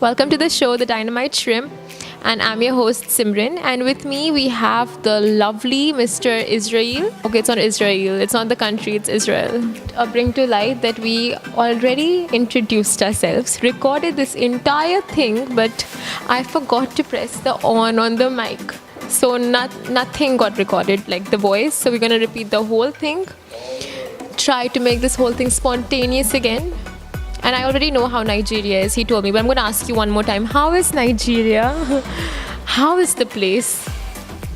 Welcome to the show, The Dynamite Shrimp. And I'm your host, Simrin. And with me, we have the lovely Mr. Israel. Okay, it's not Israel. It's not the country, it's Israel. Bring to light that we already introduced ourselves, recorded this entire thing, but I forgot to press the on the mic. So nothing got recorded, like the voice. So we're going to repeat the whole thing. Try to make this whole thing spontaneous again. And I already know how Nigeria is, he told me, but I'm going to ask you one more time. How is Nigeria? How is the place?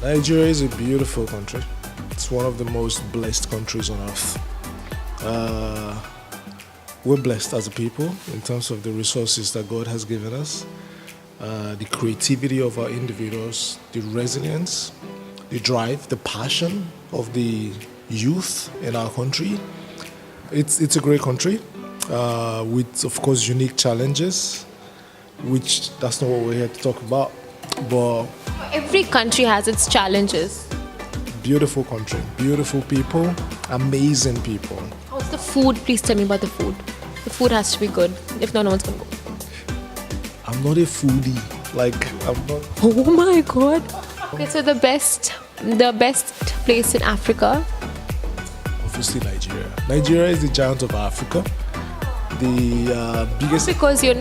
Nigeria is a beautiful country. It's one of the most blessed countries on earth. We're blessed as a people in terms of the resources that God has given us, the creativity of our individuals, the resilience, the drive, the passion of the youth in our country. It's a great country. With, of course, unique challenges, which that's not what we're here to talk about. But every country has its challenges. Beautiful country, beautiful people, amazing people. How's the food? Please tell me about the food. The food has to be good. If not, no one's gonna go. I'm not a foodie. I'm not. Oh my God. Okay, so the best place in Africa. Obviously, Nigeria. Nigeria is the giant of Africa. The biggest. Because you're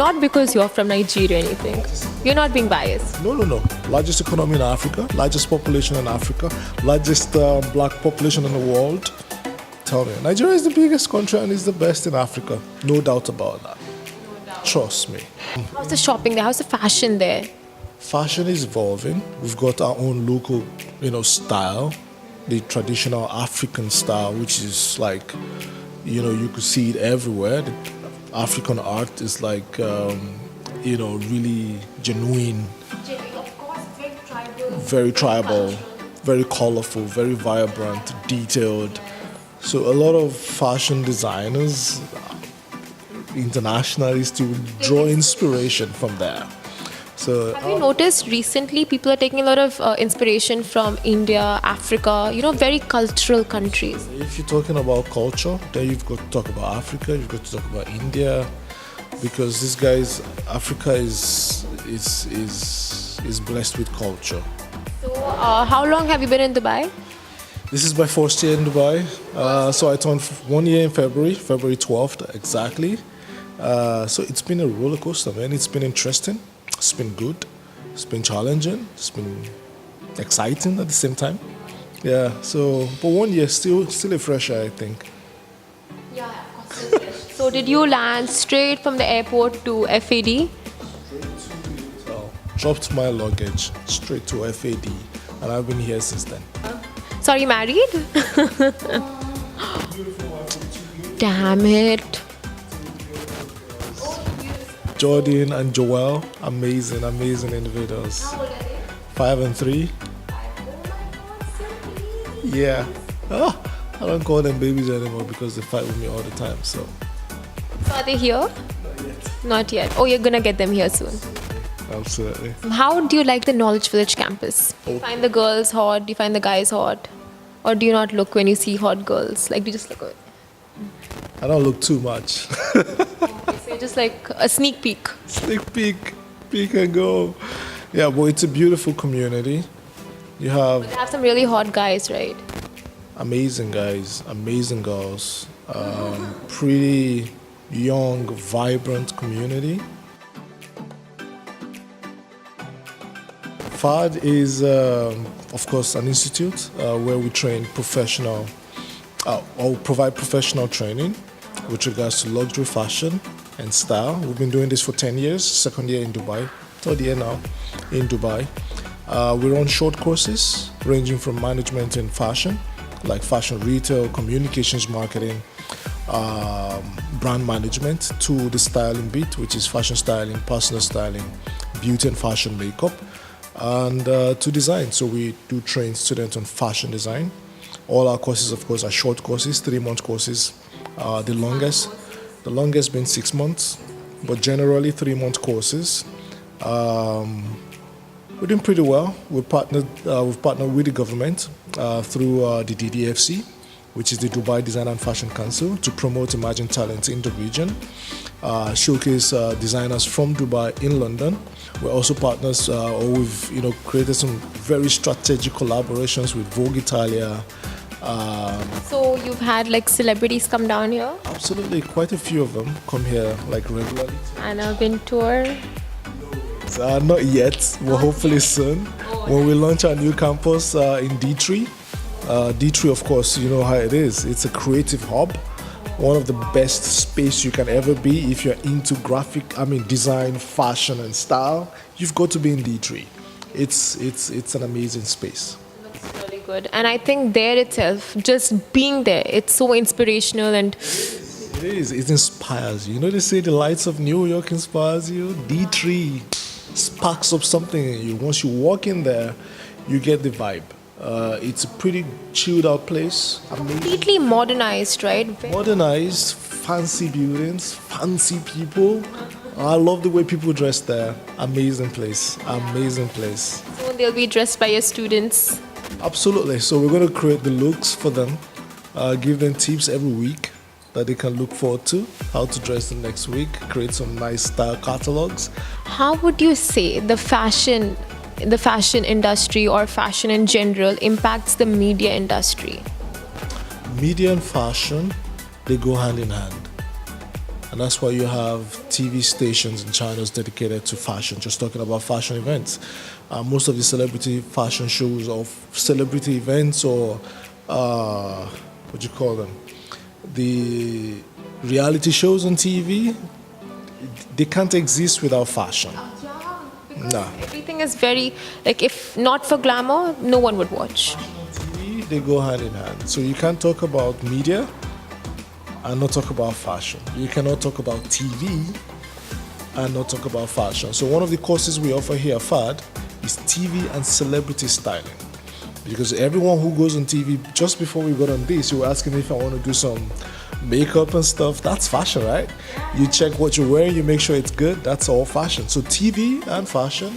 from Nigeria or anything. You're not being biased. No. Largest economy in Africa, largest population in Africa, largest black population in the world. Tell me, Nigeria is the biggest country and is the best in Africa. No doubt about that. Trust me. How's the shopping there? How's the fashion there? Fashion is evolving. We've got our own local, style, the traditional African style, which is like, you could see it everywhere. The African art is like, really genuine. Of course, very tribal, very colorful, very vibrant, detailed. So a lot of fashion designers internationally still draw inspiration from there. So, have you noticed recently people are taking a lot of inspiration from India, Africa, very cultural countries? If you're talking about culture, then you've got to talk about Africa, you've got to talk about India, because these guys, Africa is blessed with culture. So, how long have you been in Dubai? This is my first year in Dubai. So I turned 1 year in February 12th exactly. So it's been a roller coaster, man. It's been interesting. It's been good. It's been challenging. It's been exciting at the same time. Yeah. So, but 1 year still a fresh air, I think. Yeah, of course. So, did you land straight from the airport to FAD? Dropped my luggage straight to FAD, and I've been here since then. So, are you married? Damn it. Jordan and Joel, amazing individuals. How old are they? 5 and 3. Yeah. I don't call them babies anymore because they fight with me all the time. So are they here? Not yet. Not yet. Oh, you're gonna get them here soon. Absolutely. How do you like the Knowledge Village campus? Do you find the girls hot? Do you find the guys hot? Or do you not look when you see hot girls? Like, do you just look? I don't look too much. So you're just like a sneak peek. Sneak peek and go. Yeah, but it's a beautiful community. You have But they have some really hot guys, right? amazing guys, amazing girls, pretty young, vibrant community. FAD is, of course, an institute where we train professional, or provide professional training with regards to luxury fashion and style. We've been doing this for 10 years, second year in Dubai, third year now in Dubai. We run short courses ranging from management in fashion, like fashion retail, communications marketing, brand management, to the styling bit, which is fashion styling, personal styling, beauty and fashion makeup, and to design. So we do train students on fashion design. All our courses, of course, are short courses, 3-month courses. The longest been 6 months, but generally 3-month courses. We're doing pretty well. We've partnered with the government through the DDFC, which is the Dubai Design and Fashion Council, to promote emerging talents in the region, showcase designers from Dubai in London. We're also partners, or we've created some very strategic collaborations with Vogue Italia. So you've had like celebrities come down here? Absolutely, quite a few of them come here like regularly. And a been tour? Not yet, but hopefully soon. When we launch our new campus in D3. D3, of course, you know how it is. It's a creative hub. One of the best space you can ever be if you're into design, fashion, and style. You've got to be in D3. It's an amazing space. Looks really good. And I think there itself, just being there, it's so inspirational and it is. It inspires you. You know they say the lights of New York inspires you. D3 sparks up something in you. Once you walk in there, you get the vibe. It's a pretty chilled out place. completely modernized, right? Modernized, fancy buildings, fancy people. I love the way people dress there. Amazing place. Amazing place. So they'll be dressed by your students. Absolutely. So we're going to create the looks for them, give them tips every week that they can look forward to, how to dress the next week, create some nice style catalogs. How would you say the fashion industry or fashion in general impacts the media industry? Media and fashion, they go hand in hand. And that's why you have TV stations and channels dedicated to fashion, just talking about fashion events. Most of the celebrity fashion shows or celebrity events or what do you call them? The reality shows on TV, they can't exist without fashion. Nah. Everything is very, like, if not for glamour, no one would watch. TV, they go hand in hand. So you can't talk about media and not talk about fashion. You cannot talk about TV and not talk about fashion. So one of the courses we offer here at FAD is TV and celebrity styling. Because everyone who goes on TV, just before we got on this, you were asking me if I want to do some makeup and stuff. That's fashion, right? You check what you're wearing, you make sure it's good. That's all fashion. So TV and fashion,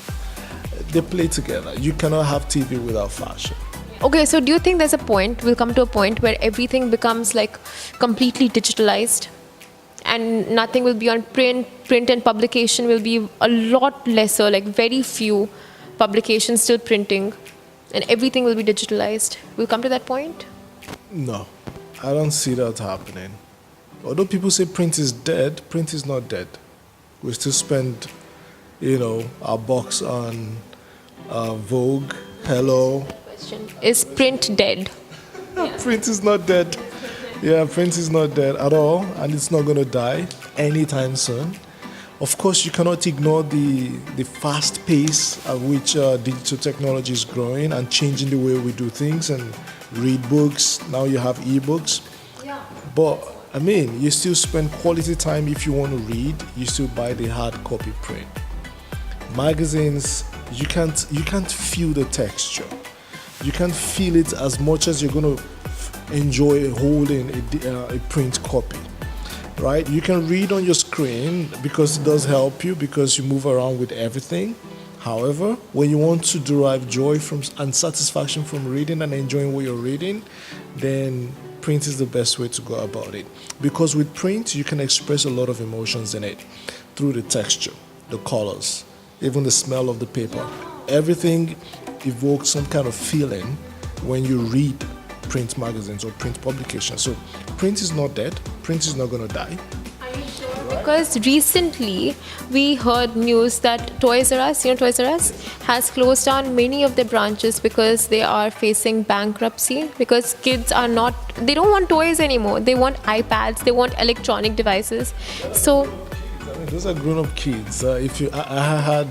they play together. You cannot have TV without fashion. Okay, so do you think we'll come to a point where everything becomes like completely digitalized and nothing will be on print and publication will be a lot lesser, like very few publications still printing and everything will be digitalized? We'll come to that point? No, I don't see that happening. Although people say print is dead, print is not dead. We still spend, our bucks on Vogue, Hello. Question. Is print dead? Print is not dead. Yeah, print is not dead at all, and it's not going to die anytime soon. Of course, you cannot ignore the fast pace at which digital technology is growing and changing the way we do things and read books. Now you have ebooks. Yeah. But, you still spend quality time if you want to read. You still buy the hard copy print. Magazines, you can't feel the texture. You can't feel it as much as you're going to enjoy holding a print copy. Right? You can read on your screen because it does help you because you move around with everything. However, when you want to derive joy and satisfaction from reading and enjoying what you're reading, then print is the best way to go about it. Because with print, you can express a lot of emotions in it through the texture, the colors, even the smell of the paper. Everything evokes some kind of feeling when you read print magazines or print publications. So print is not dead. Print is not going to die. Are you sure? Because recently we heard news that Toys R Us, has closed down many of their branches because they are facing bankruptcy because kids they don't want toys anymore. They want iPads, they want electronic devices. So those are grown-up kids. I had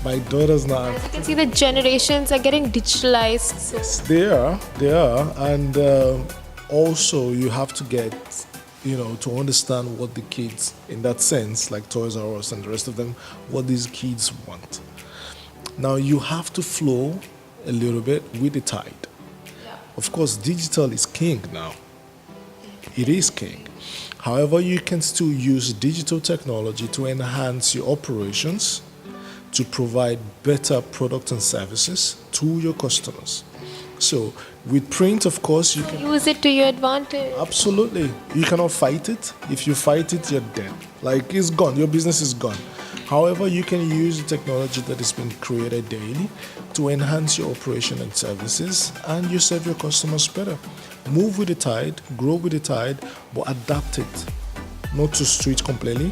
my daughters now. As you can see, the generations are getting digitalized. Yes, they are, and also you have to get, to understand what the kids, in that sense, like Toys R Us and the rest of them, what these kids want. Now you have to flow a little bit with the tide. Yeah. Of course, digital is king now. It is king. However, you can still use digital technology to enhance your operations, to provide better products and services to your customers. So with print, of course, you can Use it to your advantage. absolutely. You cannot fight it. If you fight it, you're dead. Like it's gone. Your business is gone. However, you can use the technology that is being created daily to enhance your operation and services, and you serve your customers better. Move with the tide, grow with the tide, but adapt it. Not to switch completely,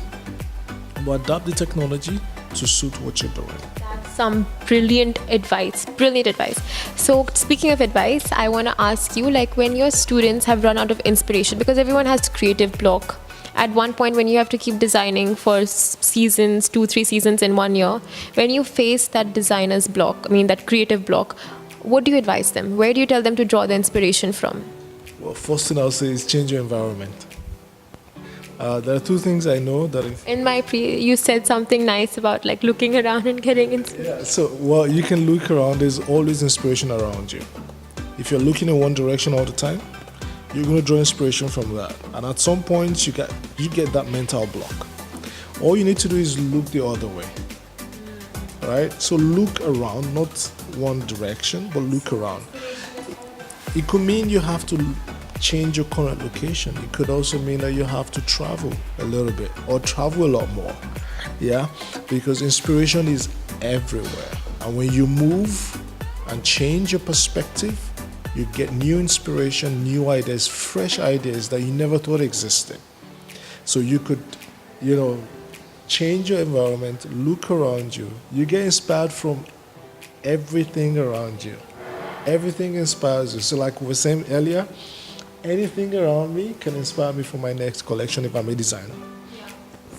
but adapt the technology to suit what you're doing. That's some brilliant advice. Brilliant advice. So speaking of advice, I want to ask you, like, when your students have run out of inspiration, because everyone has creative block. At one point, when you have to keep designing for seasons, 2-3 seasons in 1 year, when you face that designer's block, I mean that creative block, what do you advise them? Where do you tell them to draw the inspiration from? Well, first thing I'll say is change your environment. There are two things I know that if In my you said something nice about like looking around and getting inspiration. yeah, so well you can look around. There's always inspiration around you. If you're looking in one direction all the time, you're going to draw inspiration from that, and at some point you get that mental block. All you need to do is look the other way, right? So look around, not one direction, but look around. It could mean you have to change your current location. It could also mean that you have to travel a little bit or travel a lot more, yeah, because inspiration is everywhere, and when you move and change your perspective, you get new inspiration, new ideas, fresh ideas that you never thought existed. So you could, change your environment, look around you. You get inspired from everything around you. Everything inspires you. So like we were saying earlier, anything around me can inspire me for my next collection if I'm a designer.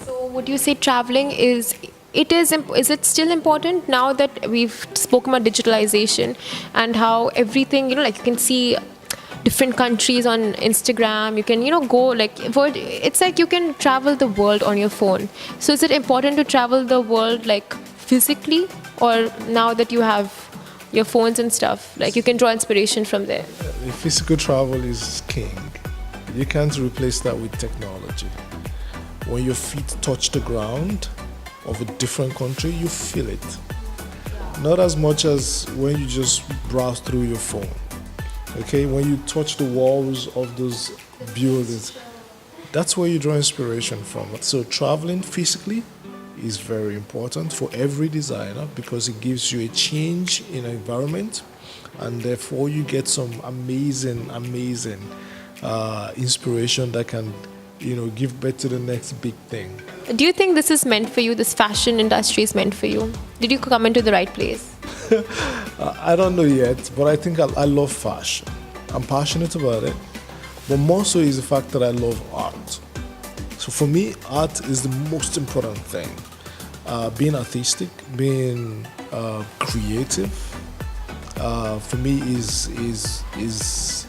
So would you say traveling is it still important now that we've spoken about digitalization and how everything, like you can see different countries on Instagram, you can, go it's like you can travel the world on your phone. So is it important to travel the world like physically, or now that you have your phones and stuff, like you can draw inspiration from there? The physical travel is king. You can't replace that with technology. When your feet touch the ground of a different country, you feel it. Not as much as when you just browse through your phone. Okay, when you touch the walls of those buildings, that's where you draw inspiration from. So traveling physically is very important for every designer because it gives you a change in environment, and therefore you get some amazing inspiration that can give birth to the next big thing. Do you think this is meant for you? This fashion industry is meant for you? Did you come into the right place? I don't know yet, but I think I love fashion. I'm passionate about it, but more so is the fact that I love art. So for me, art is the most important thing. Being artistic, being creative, for me is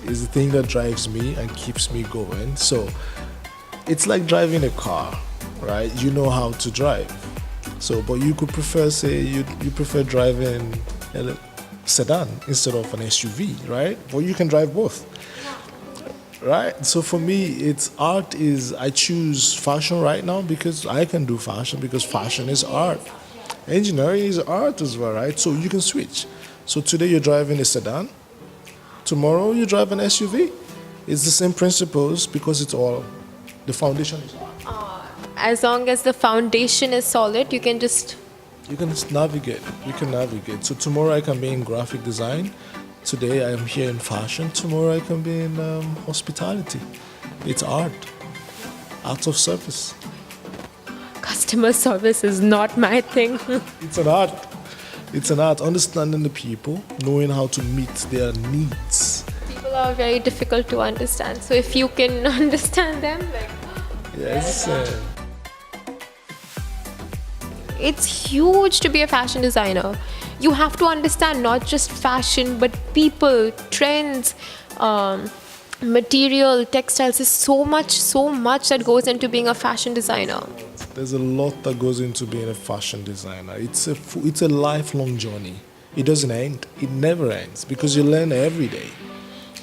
the thing that drives me and keeps me going. So it's like driving a car, right? You know how to drive. So, but you could prefer, say, you prefer driving a sedan instead of an SUV, right? But you can drive both, right? So for me, it's art is, I choose fashion right now because I can do fashion because fashion is art. Engineering is art as well, right? So you can switch. So today you're driving a sedan, tomorrow you drive an SUV. It's the same principles because it's all, the foundation is art. As long as the foundation is solid, you can navigate. You can navigate. So tomorrow I can be in graphic design. Today I am here in fashion. Tomorrow I can be in hospitality. It's art. Art of service. Customer service is not my thing. It's an art. It's an art. Understanding the people, knowing how to meet their needs. People are very difficult to understand. So if you can understand them, Yes. It's huge to be a fashion designer. You have to understand not just fashion, but people, trends, material, textiles. There's so much that goes into being a fashion designer. There's a lot that goes into being a fashion designer. It's a lifelong journey. It doesn't end. It never ends because you learn every day.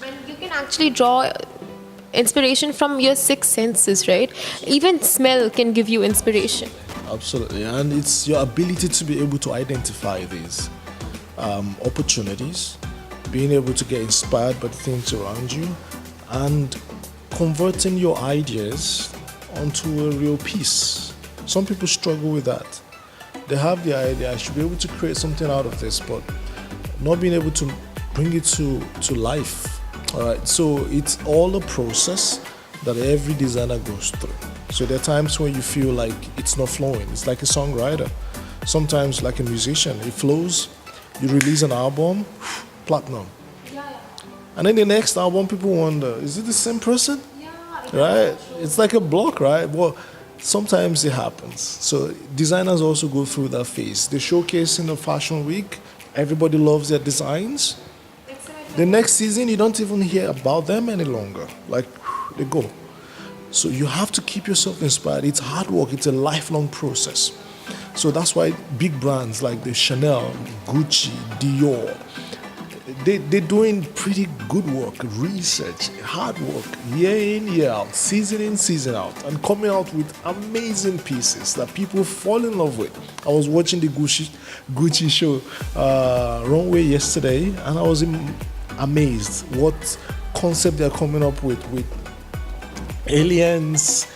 And you can actually draw inspiration from your 6 senses, right? Even smell can give you inspiration. Absolutely, and it's your ability to be able to identify these opportunities, being able to get inspired by the things around you, and converting your ideas onto a real piece. Some people struggle with that. They have the idea, I should be able to create something out of this, but not being able to bring it to life. All right, so it's all a process that every designer goes through. So there are times when you feel like it's not flowing. It's like a songwriter. Sometimes, like a musician, it flows. You release an album, platinum. And then the next album, people wonder, is it the same person? Right? It's like a block, right? Well, sometimes it happens. So designers also go through that phase. They showcase in the fashion week. Everybody loves their designs. The next season, you don't even hear about them any longer. Like, they go. So you have to keep yourself inspired. It's hard work. It's a lifelong process. So that's why big brands like the Chanel, Gucci, Dior, they're doing pretty good work, research, hard work, year in, year out, season in, season out, and coming out with amazing pieces that people fall in love with. I was watching the Gucci show runway yesterday, and I was amazed what concept they're coming up with aliens,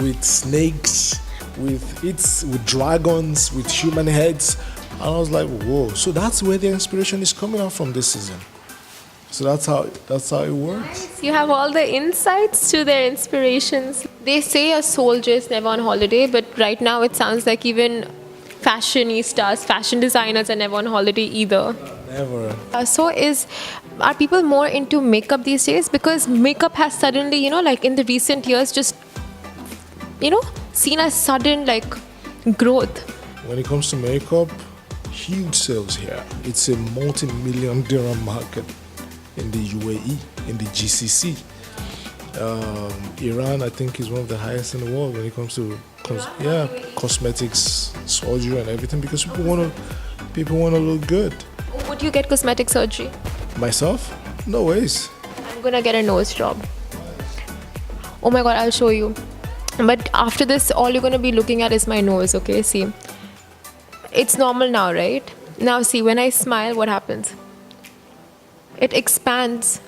with snakes, with dragons, with human heads. And I was like, whoa. So that's where the inspiration is coming out from this season. So that's how it works. Nice. You have all the insights to their inspirations. They say a soldier is never on holiday, but right now it sounds like even fashionistas, fashion designers are never on holiday either. Never. Are people more into makeup these days? Because makeup has suddenly, like in the recent years, just, seen a sudden growth. When it comes to makeup, huge sales here. It's a multi-million dirham market in the UAE, in the GCC. Iran, I think, is one of the highest in the world when it comes to cosmetics, surgery, and everything, because people want to look good. Would you get cosmetic surgery? Myself? No ways. I'm gonna get a nose job. Oh my god, I'll show you. But after this, all you're gonna be looking at is my nose, okay? See. It's normal now, right? Now see, when I smile, what happens? It expands.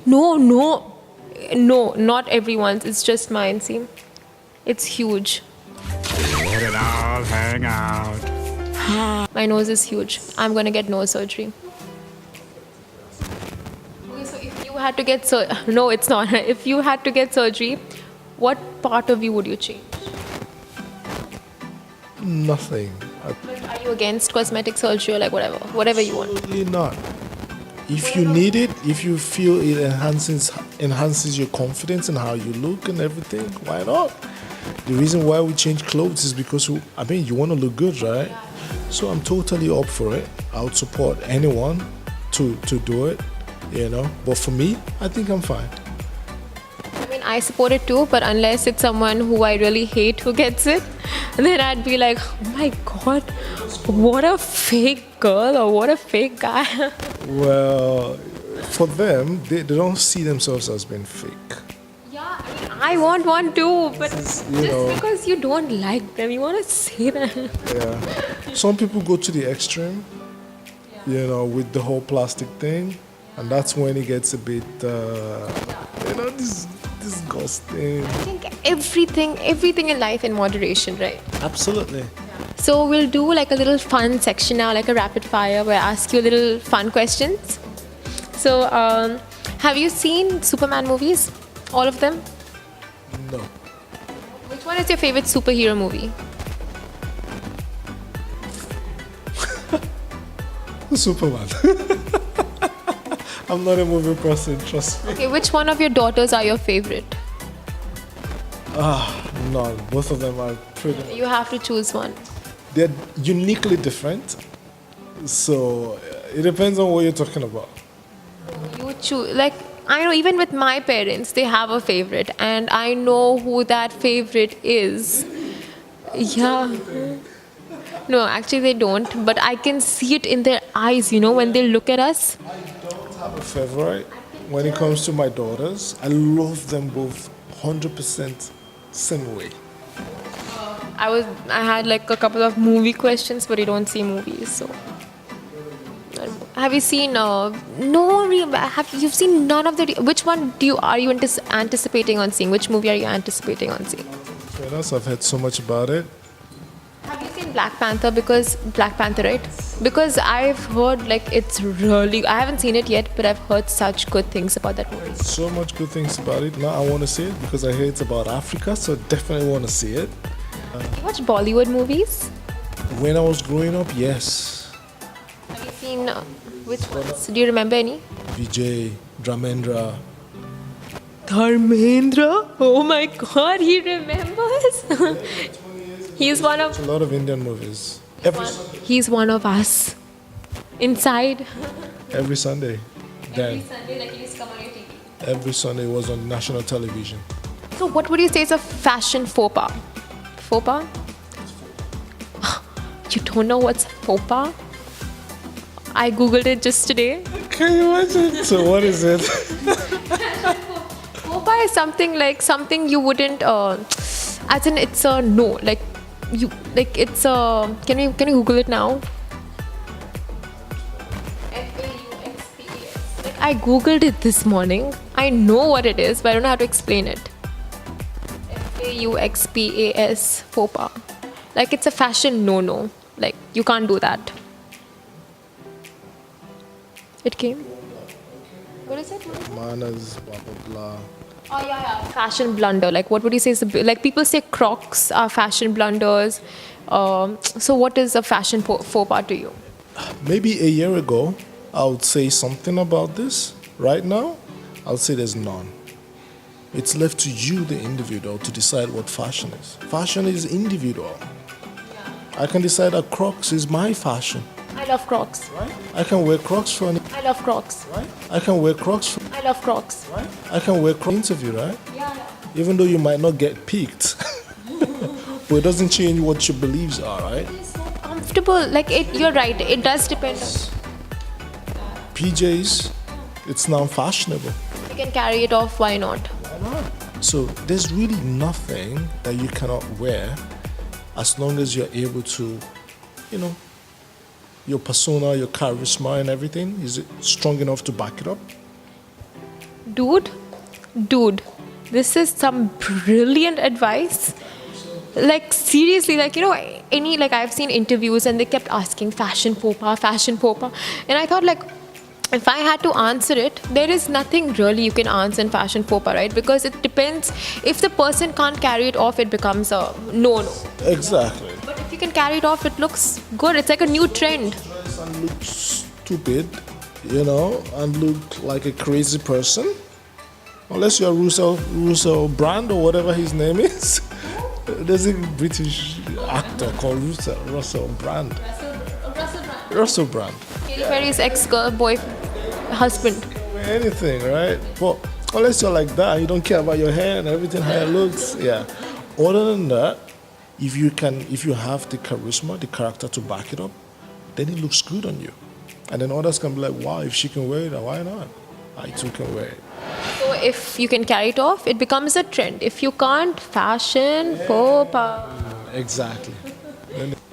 No, not everyone's. It's just mine, see? It's huge. Let it all hang out. My nose is huge. I'm gonna get nose surgery. Okay, so if you had to get no, it's not. If you had to get surgery, what part of you would you change? Nothing. But are you against cosmetic surgery or whatever you want? Absolutely not. If you need it, if you feel it enhances your confidence and how you look and everything, why not? The reason why we change clothes is because you want to look good, right? So I'm totally up for it. I would support anyone to do it, But for me, I think I'm fine. I support it too, but unless it's someone who I really hate who gets it, then I'd be like, oh my god, what a fake girl or what a fake guy. Well, for them, they don't see themselves as being fake. Yeah, I want one too, but just because you don't like them, you want to say that. Yeah. Some people go to the extreme, with the whole plastic thing, and that's when it gets a bit, disgusting. I think everything in life in moderation, right? Absolutely. So we'll do a little fun section now, like a rapid fire, where I ask you little fun questions. So, have you seen Superman movies? All of them? No. Which one is your favorite superhero movie? Superman. I'm not a movie person, trust me. Okay, which one of your daughters are your favorite? None. Both of them are pretty. You have to choose one. They're uniquely different. So it depends on what you're talking about. You choose. I know even with my parents, they have a favorite, and I know who that favorite is. Yeah. No, actually they don't, but I can see it in their eyes, when they look at us. I don't have a favorite when it comes to my daughters. I love them both 100% same way. I had a couple of movie questions, but you don't see movies, so Have you seen? No, have you've seen none of the? Which one are you anticipating on seeing? Which movie are you anticipating on seeing? Trainers, I've heard so much about it. Have you seen Black Panther? Because Black Panther, right? Because I've heard like it's really. I haven't seen it yet, but I've heard such good things about that movie. So much good things about it. Now I want to see it because I hear it's about Africa, so definitely want to see it. You watch Bollywood movies? When I was growing up, yes. Have you seen which ones? Do you remember any? Vijay, Dramendra. Dharmendra? Oh my God, he remembers. He's one of. A lot of Indian movies. He's one of us. Inside. Every Sunday. Then Sunday, like he used to come on your TV. every Sunday was on national television. So, what would you say is a fashion faux pas? Faux pas? You don't know what's faux pas? I googled it just today. Can you imagine? So what is it? Faux pas is something you wouldn't. As in, it's a no. Like you, like it's a. Can you Google it now? FAUXPAS. Like I googled it this morning. I know what it is, but I don't know how to explain it. FAUXPAS faux pas. Like it's a fashion no. Like you can't do that. It came. What is it? Manners, blah blah blah. Oh yeah. Fashion blunder. Like what would you say is like people say Crocs are fashion blunders. So what is a fashion faux pas to you? Maybe a year ago, I would say something about this. Right now, I'll say there's none. It's left to you, the individual, to decide what fashion is. Fashion is individual. I can decide that Crocs is my fashion. I love Crocs. Right? I can wear Crocs for an I love Crocs. right? I can wear Crocs for I love Crocs. right? I can wear Crocs interview, right? Yeah. Even though you might not get picked. But it doesn't change what your beliefs are, right? It's so comfortable. Like it. You're right. It does depend. PJs, it's now fashionable. You can carry it off. Why not? Why not? So there's really nothing that you cannot wear as long as you're able to, your persona, your charisma and everything, is it strong enough to back it up? Dude, this is some brilliant advice. Like seriously, like I've seen interviews and they kept asking fashion faux pas, and I thought like, if I had to answer it, there is nothing really you can answer in fashion faux pas, right? Because it depends. If the person can't carry it off, it becomes a no. Exactly. But if you can carry it off, it looks good. It's like a new trend. And look stupid, and look like a crazy person. Unless you're Russell Brand or whatever his name is. There's a British actor called Russell Brand. Russell Brand. Katy Perry's husband. Anything, right? But unless you're like that, you don't care about your hair and everything, how it looks. Yeah. Other than that, if you have the charisma, the character to back it up, then it looks good on you. And then others can be like, wow, if she can wear it, why not? I too can wear it. So if you can carry it off, it becomes a trend. If you can't, fashion, faux pas. Exactly.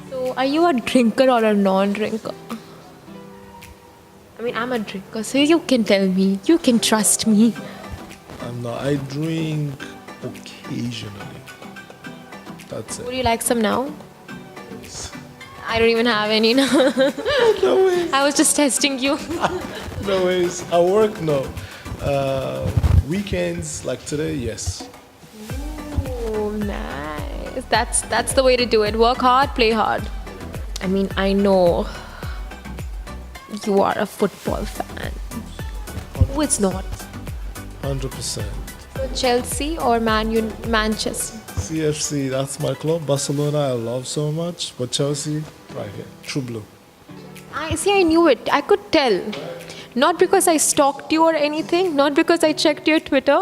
So are you a drinker or a non-drinker? I mean, I'm a drinker, so you can tell me. You can trust me. I'm not. I drink occasionally. That's it. Would you like some now? I don't even have any now. No ways. I was just testing you. No ways. I work, no. Weekends, like today, yes. Oh, nice. That's the way to do it. Work hard, play hard. I mean, I know you are a football fan. Who is not? 100%. So Chelsea or Manchester? CFC, that's my club. Barcelona, I love so much. But Chelsea, right here. True blue. I knew it. I could tell. Not because I stalked you or anything. Not because I checked your Twitter.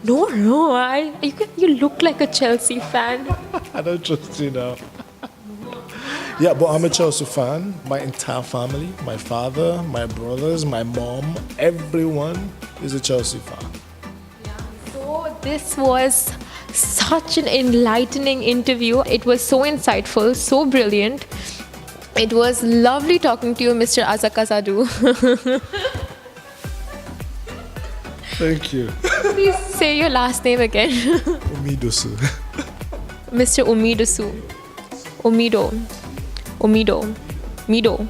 No. You look like a Chelsea fan. I don't trust you now. Yeah, but I'm a Chelsea fan. My entire family, my father, my brothers, my mom, everyone is a Chelsea fan. So this was such an enlightening interview. It was so insightful, so brilliant. It was lovely talking to you, Mr. Azakazadu. Thank you. Please say your last name again. Omidosu. Mr. Omidosu. Omido. Mido.